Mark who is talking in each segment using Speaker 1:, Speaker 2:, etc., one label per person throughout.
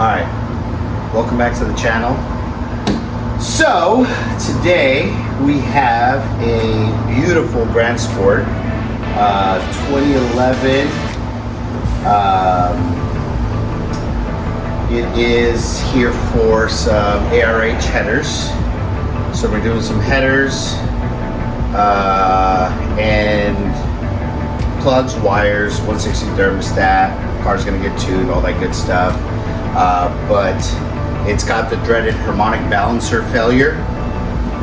Speaker 1: Alright, welcome back to the channel. So, today we have a beautiful Grand Sport 2011. It is here for some ARH headers. So we're doing some headers and plugs, wires, 160 thermostat, car's gonna get tuned, all that good stuff. But it's got the dreaded harmonic balancer failure.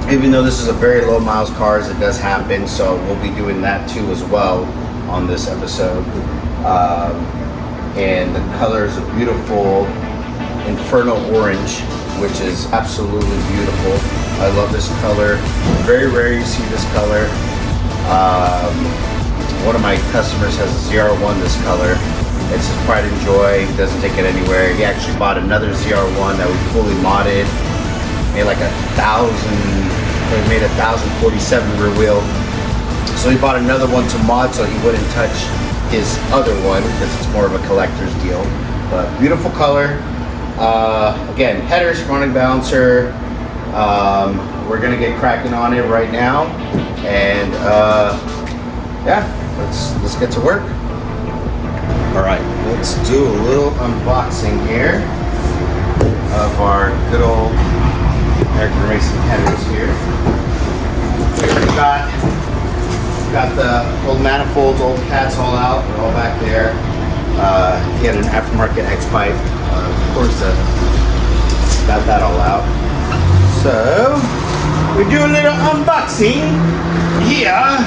Speaker 1: Even though this is a very low miles car, it does happen, so we'll be doing that too as well on this episode. And the color is a beautiful Inferno orange, which is absolutely beautiful. I love this color. Very rare you see this color. One of my customers has a ZR1 this color. It's his pride and joy. He doesn't take it anywhere. He actually bought another ZR1 that we fully modded. Made like 1047 rear wheel. So he bought another one to mod so he wouldn't touch his other one because it's more of a collector's deal. But beautiful color. Again, headers, harmonic balancer. We're gonna get cracking on it right now, and yeah, let's get to work. All right, let's do a little unboxing here of our good old American Racing headers here. We've got the old manifolds, old cats all out. They're all back there. He had an aftermarket X pipe. Of course, got that all out. So we do a little unboxing here.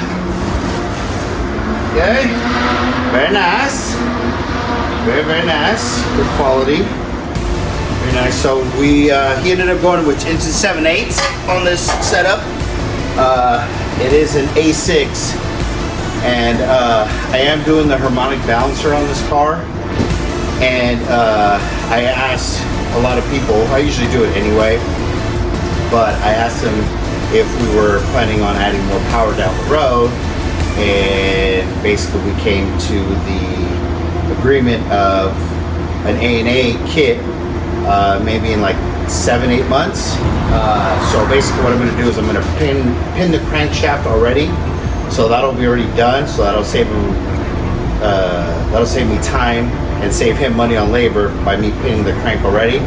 Speaker 1: Okay, very nice. Very nice. Good quality. Very nice. So he ended up going with into 7/8 on this setup. It is an A6, and I am doing the harmonic balancer on this car. And I asked a lot of people. I usually do it anyway, but I asked them if we were planning on adding more power down the road, and basically we came to the agreement of an A&A kit, maybe in like 7-8 months. So basically what I'm going to do is I'm going to pin the crankshaft already, so that'll be already done. So that'll save me time and save him money on labor by me pinning the crank already.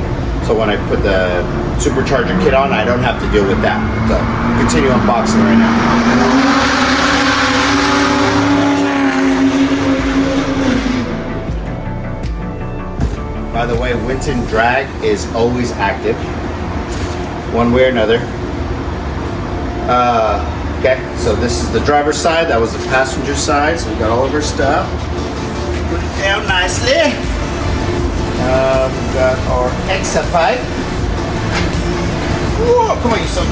Speaker 1: So when I put the supercharger kit on, I don't have to deal with that. So continue unboxing right now. By the way, Winton drag is always active, one way or another. Okay, so this is the driver's side. That was the passenger side. So we got all of our stuff. Put it down nicely. We've got our exit pipe. Whoa, come on, you son.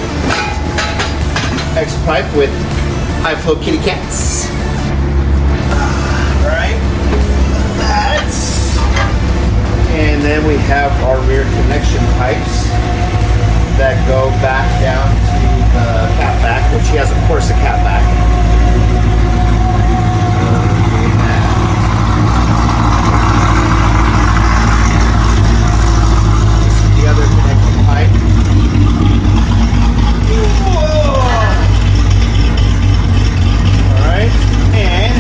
Speaker 1: Exit pipe with high flow kitty cats. All right, that's. And then we have our rear connection pipes that go back down to the catback, which he has, of course, a catback. This is the other connection pipe. Whoa! All right, and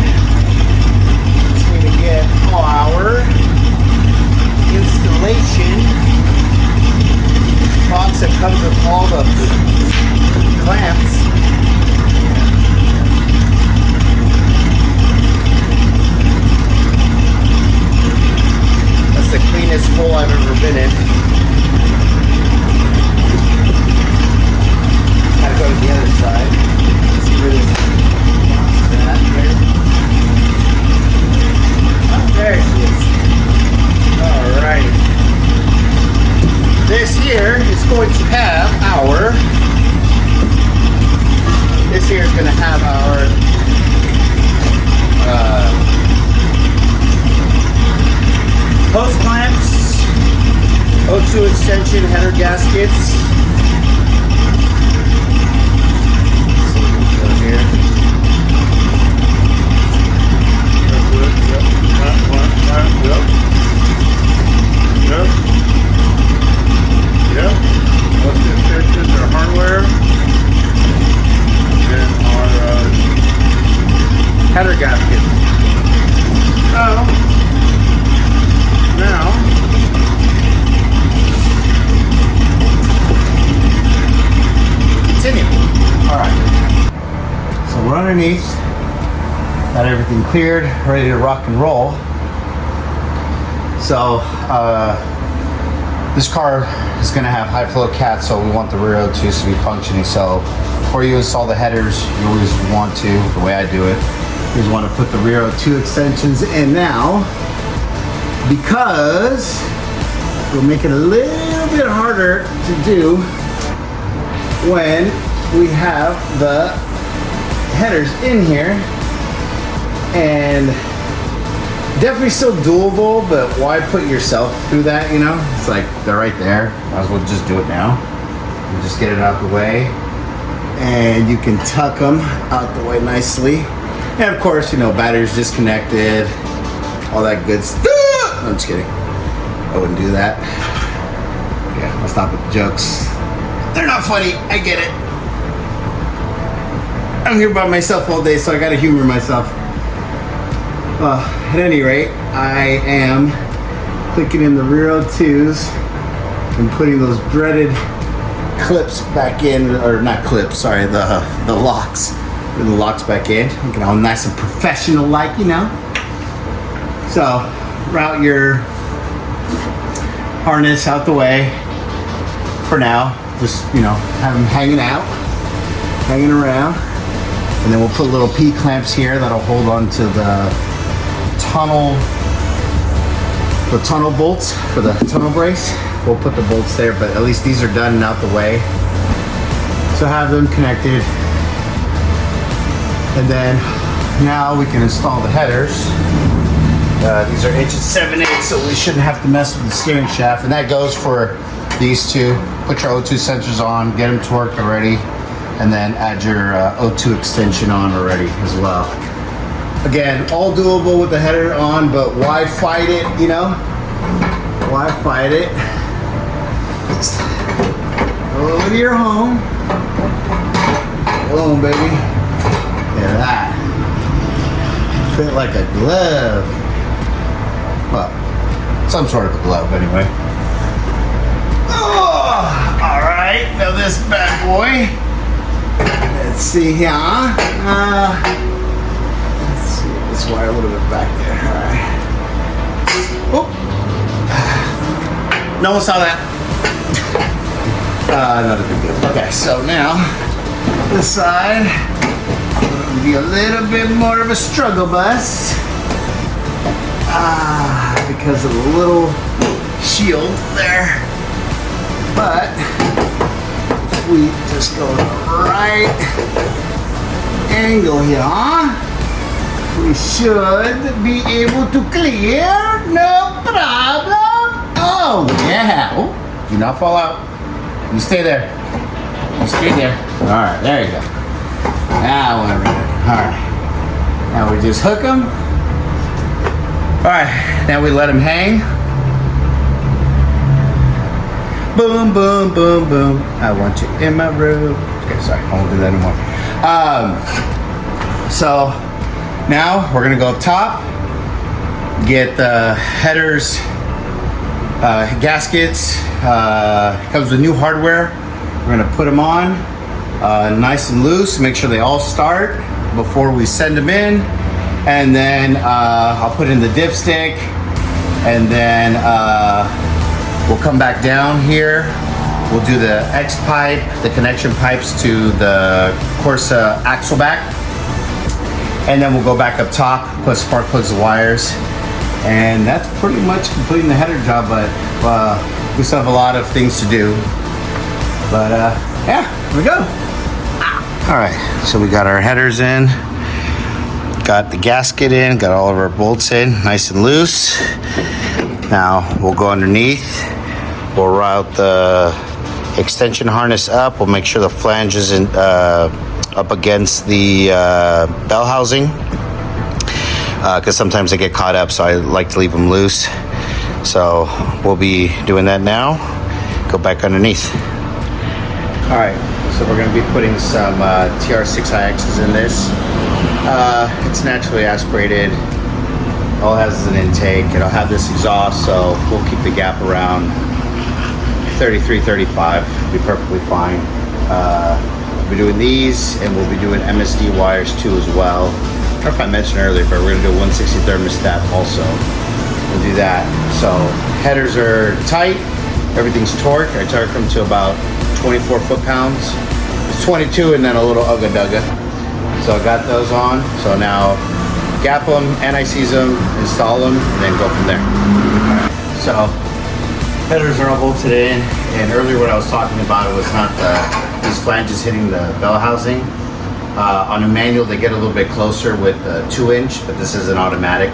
Speaker 1: it's going to get our installation box that comes with all the clamps. That's the cleanest hole I've ever been in. Gotta go to the other side. Let's see where this that there. Oh, there she is. Alright. This here is going to have our hose clamps, O2 extension header gaskets. underneath. Got everything cleared, ready to rock and roll. So this car is going to have high flow cats, so we want the rear O2s to be functioning. So before you install the headers, you always want to, the way I do it, you just want to put the rear O2 extensions in now, because it'll make it a little bit harder to do when we have the headers in here. And definitely still doable, but why put yourself through that, you know? It's like, they're right there. Might as well just do it now. And just get it out the way. And you can tuck them out the way nicely. And of course, you know, batteries disconnected, all that good stuff. I'm just kidding. I wouldn't do that. Yeah, I'll stop with the jokes. They're not funny, I get it. I'm here by myself all day, so I gotta humor myself. At any rate, I am clicking in the rear O2s and putting those dreaded clips back in, or not clips, sorry, the locks. Putting the locks back in, looking all nice and professional like, you know. So, route your harness out the way for now. Just, you know, have them hanging around. And then we'll put little P-clamps here that'll hold on to the tunnel bolts for the tunnel brace. We'll put the bolts there, but at least these are done and out the way. So have them connected. And then now we can install the headers. These are inches 7/8, so we shouldn't have to mess with the steering shaft. And that goes for these two. Put your O2 sensors on, get them torqued already, and then add your O2 extension on already as well. Again, all doable with the header on, but why fight it, you know? Why fight it? Just go over to your home. Boom, baby. Look at that. Fit like a glove. Well, some sort of a glove anyway. Oh, all right, now this bad boy. Let's see here. Let's see this wire a little bit back there. All right. Oh. No one saw that. Not a big deal. Okay, so now this side will be a little bit more of a struggle bus. Because of the little shield there. But if we just go to the right angle here, we should be able to clear, no problem. Oh yeah. Oh, do not fall out. You stay there. You stay there. All right, there you go. Now we're ready. All right. Now we just hook them. All right. Now we let them hang. Boom, boom, boom, boom. I want you in my room. Okay, sorry, I won't do that anymore. So now we're gonna go up top, get the headers, gaskets. Comes with new hardware. We're gonna put them on nice and loose. Make sure they all start before we send them in, and then I'll put in the dipstick, and then we'll come back down here. We'll do the X pipe, the connection pipes to the Corsa axle back, and then we'll go back up top, put spark plugs and wires, and that's pretty much completing the header job. But we still have a lot of things to do. But yeah, here we go. All right, so we got our headers in, got the gasket in, got all of our bolts in, nice and loose. Now we'll go underneath. We'll route the extension harness up. We'll make sure the flange isn't up against the bell housing, because sometimes they get caught up, so I like to leave them loose. So we'll be doing that now. Go back underneath. All right, so we're gonna be putting some TR6iXs in this. It's naturally aspirated. All it has is an intake. It'll have this exhaust, so we'll keep the gap around 33, 35. Be perfectly fine. We'll be doing these, and we'll be doing MSD wires too as well. I don't know if I mentioned earlier, but we're gonna do a 160 thermostat also. We'll do that. So headers are tight, everything's torque. I torque them to about 24 foot-pounds. It's 22 and then a little ugga-dugga. So I got those on. So now gap them, anti-seize them, install them, and then go from there. So headers are all bolted in, and earlier what I was talking about, it was not these flanges hitting the bell housing. On a manual, they get a little bit closer with 2-inch, but this is an automatic.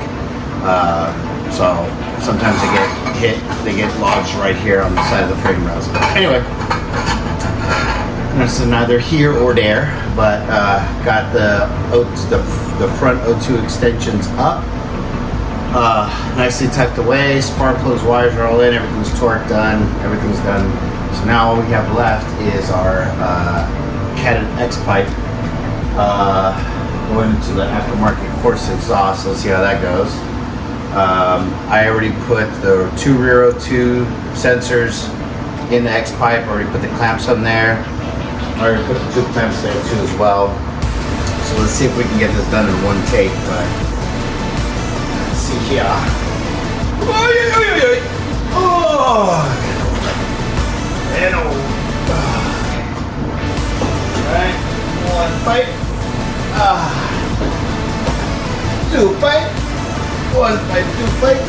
Speaker 1: So sometimes they get hit, they get lodged right here on the side of the frame rails. But anyway, that's neither here or there, but got the front O2 extensions up, nicely tucked away. Spark plugs, wires are all in, everything's torqued done, everything's done. So now all we have left is our Cat X pipe going into the aftermarket course exhaust. Let's see how that goes. I already put the 2 rear O2 sensors in the X pipe. Already put the clamps on there. I already put the 2 clamps there too as well. So let's see if we can get this done in one take. But let's see here. Oh, and alright, 1 pipe, 2 pipe. 1 pipe, 2 pipe,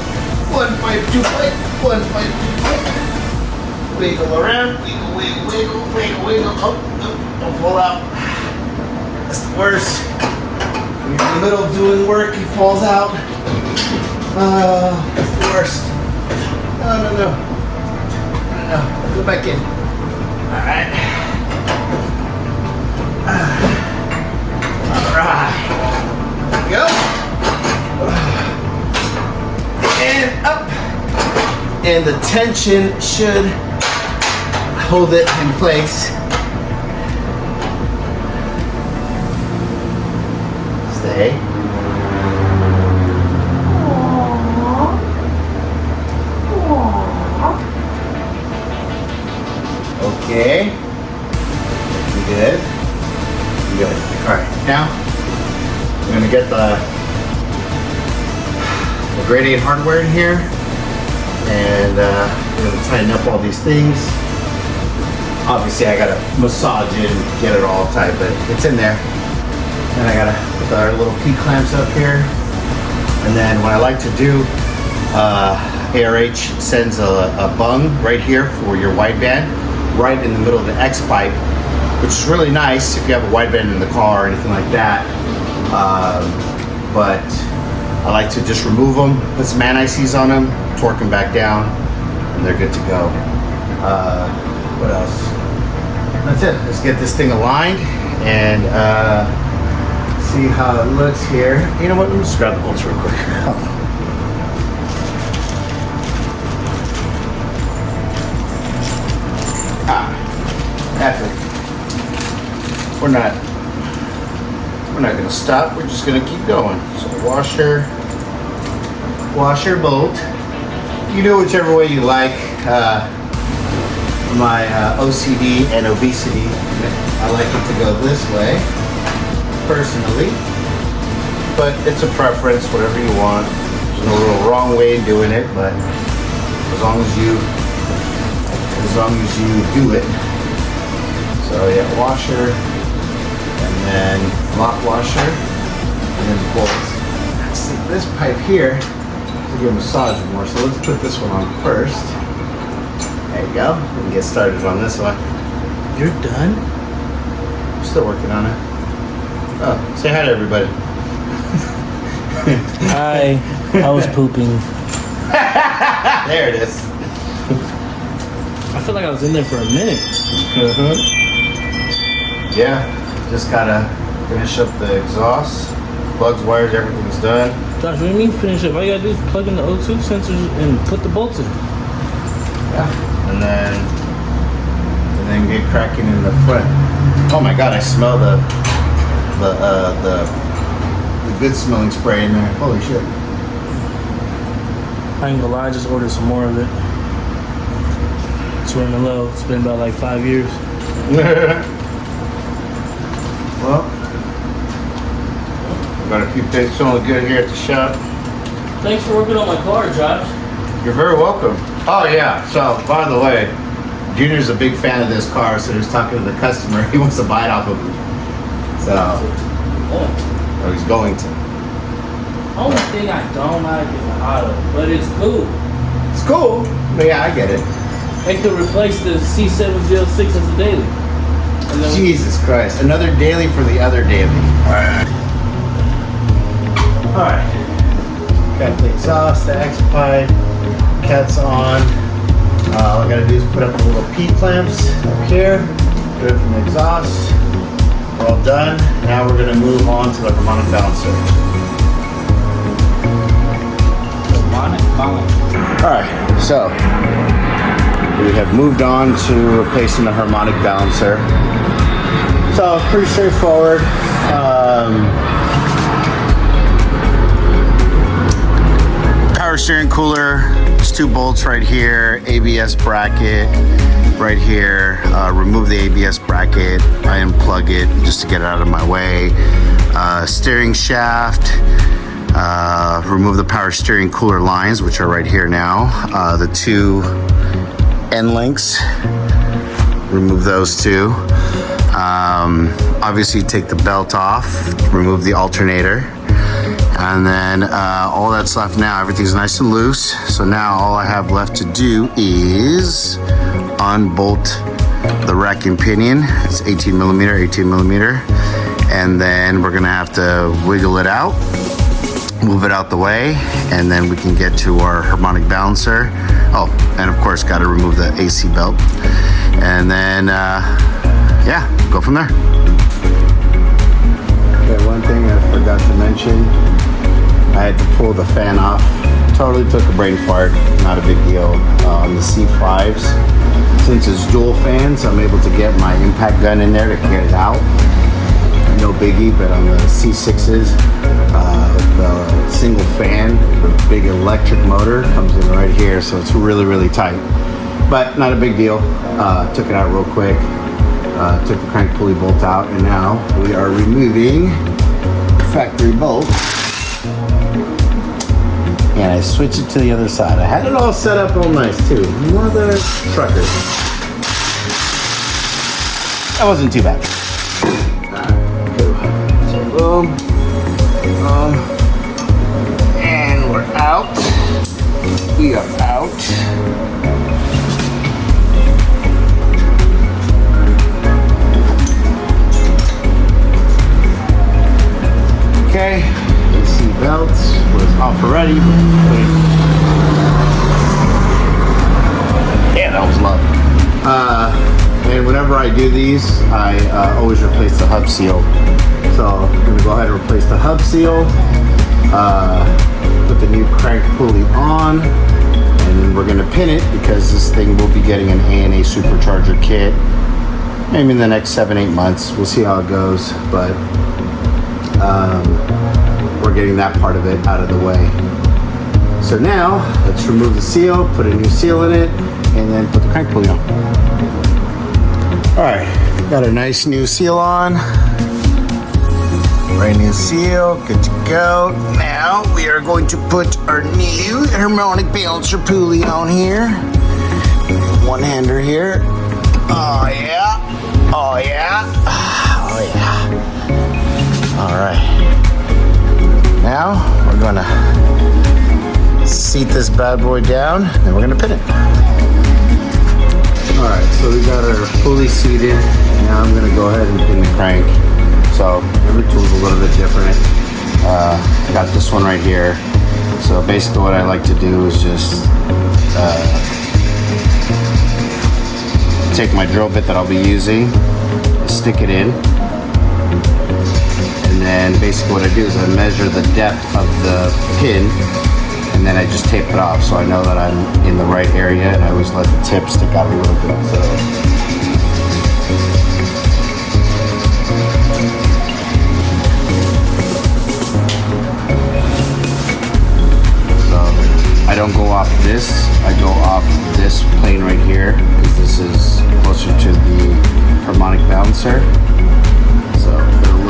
Speaker 1: 1 pipe, 2 pipe, 1 pipe, 2 pipe. Wiggle around, wiggle, wiggle, wiggle, wiggle, wiggle. Oh, no, don't fall out. That's the worst. When you're in the middle of doing work, he falls out. That's the worst. No. Go back in. All right. There we go. And up, and the tension should hold it in place. Stay. Okay. Good. Good. All right. Now we're gonna get the grade 8 hardware in here, and we're going to tighten up all these things. Obviously I gotta massage it and get it all tight, but it's in there. And I gotta put our little P clamps up here. And then what I like to do, ARH sends a bung right here for your wideband, right in the middle of the X pipe, which is really nice if you have a wideband in the car or anything like that. But I like to just remove them, put some anti-seize on them, torque them back down, and they're good to go. What else? That's it. Let's get this thing aligned and see how it looks here. You know what? Let me just grab the bolts real quick. That's it. We're not gonna stop. We're just gonna keep going. So washer, bolt. You do whichever way you like. My OCD and obesity, I like it to go this way, personally. But it's a preference, whatever you want. There's no real wrong way of doing it, but as long as you do it. So yeah, washer, and then lock washer, and then bolts. See, this pipe here, to give a massage more, so let's put this one on first. There you go. We can get started on this one. You're done? I'm still working on it. Oh, say hi to everybody.
Speaker 2: Hi. I was pooping.
Speaker 1: There it is.
Speaker 2: I feel like I was in there for a minute.
Speaker 1: Yeah, just gotta finish up the exhaust, plugs, wires, everything's done.
Speaker 2: Josh, what do you mean finish up? All you gotta do is plug in the O2 sensors and put the bolts in.
Speaker 1: Yeah, and then get cracking in the front. Oh my God, I smell the good smelling spray in there. Holy shit.
Speaker 2: I ain't gonna lie, I just ordered some more of it. It's running low. It's been about like 5 years.
Speaker 1: Well, we're gonna keep things feeling good here at the shop.
Speaker 2: Thanks for working on my car, Josh.
Speaker 1: You're very welcome. Oh yeah, so by the way, Junior's a big fan of this car, so he was talking to the customer. He wants to buy it off of him. So, or he's going to.
Speaker 2: Only thing I don't like is the auto, but it's cool.
Speaker 1: It's cool, but yeah, I get it.
Speaker 2: It could replace the C706 as a daily. And then
Speaker 1: Jesus Christ, another daily for the other daily. Alright. Alright. Got the exhaust, the X-pipe, cat's on. All I gotta do is put up the little P clamps up here, do it from the exhaust. We're all done. Now we're gonna move on to the harmonic balancer. Alright, so we have moved on to replacing the harmonic balancer. So pretty straightforward. Power steering cooler, there's 2 bolts right here, ABS bracket right here. Remove the ABS bracket, I unplug it just to get it out of my way. Steering shaft, remove the power steering cooler lines, which are right here now. The 2 end links, remove those 2. Obviously take the belt off, remove the alternator. And then all that's left now, everything's nice and loose. So now all I have left to do is unbolt the rack and pinion. It's 18 millimeter. And then we're gonna have to wiggle it out, move it out the way, and then we can get to our harmonic balancer. Oh, and of course gotta remove the AC belt. And then, yeah, go from there. Okay, one thing I forgot to mention, I had to pull the fan off. Totally took a brain fart, not a big deal. On the C5s, since it's dual fans, I'm able to get my impact gun in there to get it out. No biggie, but on the C6s, the single fan, the big electric motor comes in right here, so it's really, really tight. But not a big deal. Took it out real quick. Took the crank pulley bolt out, and now we are removing the factory bolt. And I switched it to the other side. I had it all set up all nice too. Mother trucker. That wasn't too bad. So boom. And we're out. We are out. Okay, AC belt was off already. Yeah, that was low. And whenever I do these, I always replace the hub seal. So I'm gonna go ahead and replace the hub seal, put the new crank pulley on, and then we're gonna pin it because this thing will be getting an ANA supercharger kit. Maybe in the next 7-8 months. We'll see how it goes, but we're getting that part of it out of the way. So now let's remove the seal, put a new seal in it, and then put the crank pulley on. All right, got a nice new seal on. Brand new seal, good to go. Now we are going to put our new harmonic balancer pulley on here. One-hander here. Oh yeah, oh yeah, oh yeah. All right. Now we're gonna seat this bad boy down, and we're gonna pin it. All right, so we got our pulley seated. Now I'm gonna go ahead and pin the crank. So every tool's a little bit different. I got this one right here. So basically what I like to do is just take my drill bit that I'll be using, stick it in, and then basically what I do is I measure the depth of the pin, and then I just tape it off so I know that I'm in the right area, and I always let the tip stick out a little bit. So I don't go off this, I go off this plane right here, because this is closer to the harmonic balancer. So they're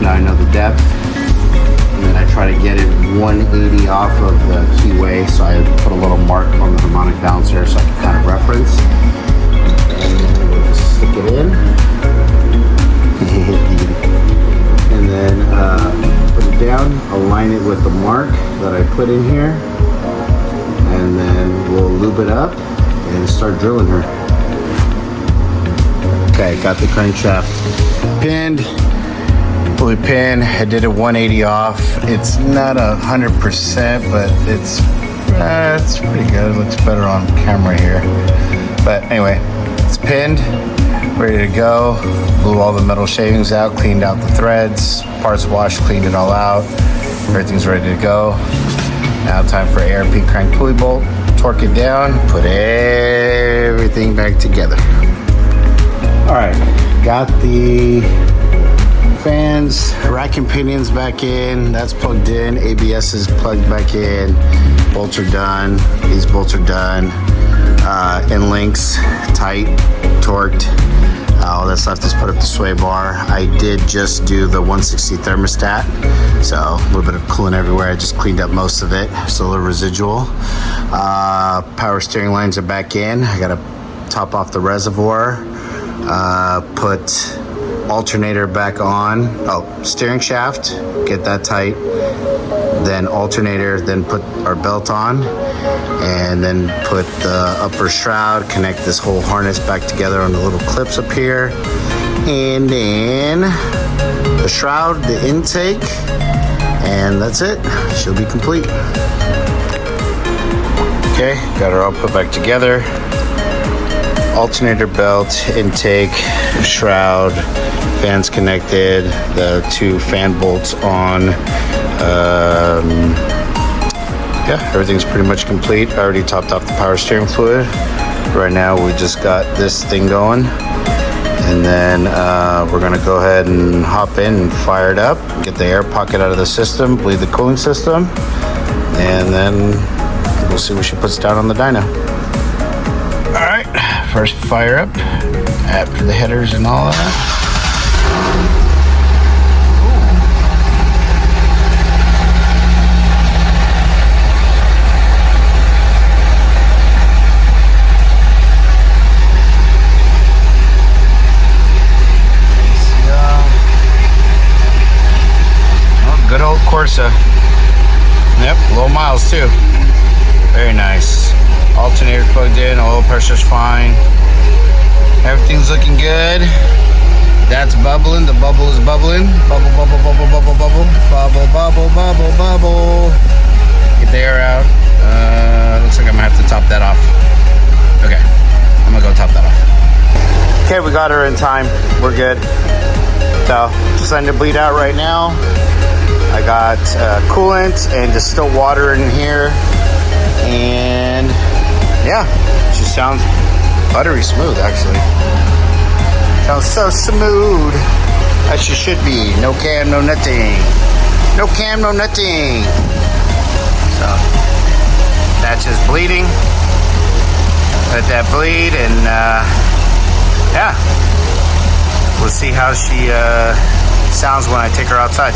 Speaker 1: now I know the depth. And then I try to get it 180 off of the keyway, so I put a little mark on the harmonic balancer so I can kind of reference. And we'll just stick it in. And then put it down, align it with the mark that I put in here. And then we'll lube it up and start drilling her. Okay, got the crankshaft pinned. Pulley pin, I did it 180 off. It's not 100%, but it's pretty good. It looks better on camera here. But anyway, it's pinned, ready to go. Blew all the metal shavings out, cleaned out the threads, parts washed, cleaned it all out. Everything's ready to go. Now time for ARP crank pulley bolt. Torque it down, put everything back together. All right, got the fans, rack and pinions back in. That's plugged in. ABS is plugged back in. Bolts are done. These bolts are done. End links tight, torqued. All that's left is put up the sway bar. I did just do the 160 thermostat, so a little bit of coolant everywhere. I just cleaned up most of it. Still a little residual. Power steering lines are back in. I got to top off the reservoir. Put alternator back on. Oh, steering shaft, get that tight. Then alternator, then put our belt on, and then put the upper shroud, connect this whole harness back together on the little clips up here. And then the shroud, the intake, and that's it. She'll be complete. Okay, got her all put back together. Alternator belt, intake, shroud, fans connected, the two fan bolts on. Yeah, everything's pretty much complete. I already topped off the power steering fluid. Right now we just got this thing going. And then we're gonna go ahead and hop in and fire it up, get the air pocket out of the system, bleed the cooling system, and then we'll see what she puts down on the dyno. All right, first fire up after the headers and all that. Good old Corsa. Yep, low miles too. Very nice. Alternator plugged in, oil pressure's fine. Everything's looking good. That's bubbling, the bubble is bubbling. Bubble, bubble, bubble, bubble, bubble. Bubble, bubble, bubble, bubble. Get the air out. Looks like I'm gonna have to top that off. Okay, I'm gonna go top that off. Okay, we got her in time. We're good. So, just letting it bleed out right now. I got coolant and distilled water in here, and yeah, she sounds buttery smooth actually. Sounds so smooth, as she should be. No cam, no nothing. No cam, no nothing. So that's just bleeding. Let that bleed, and yeah, we'll see how she sounds when I take her outside.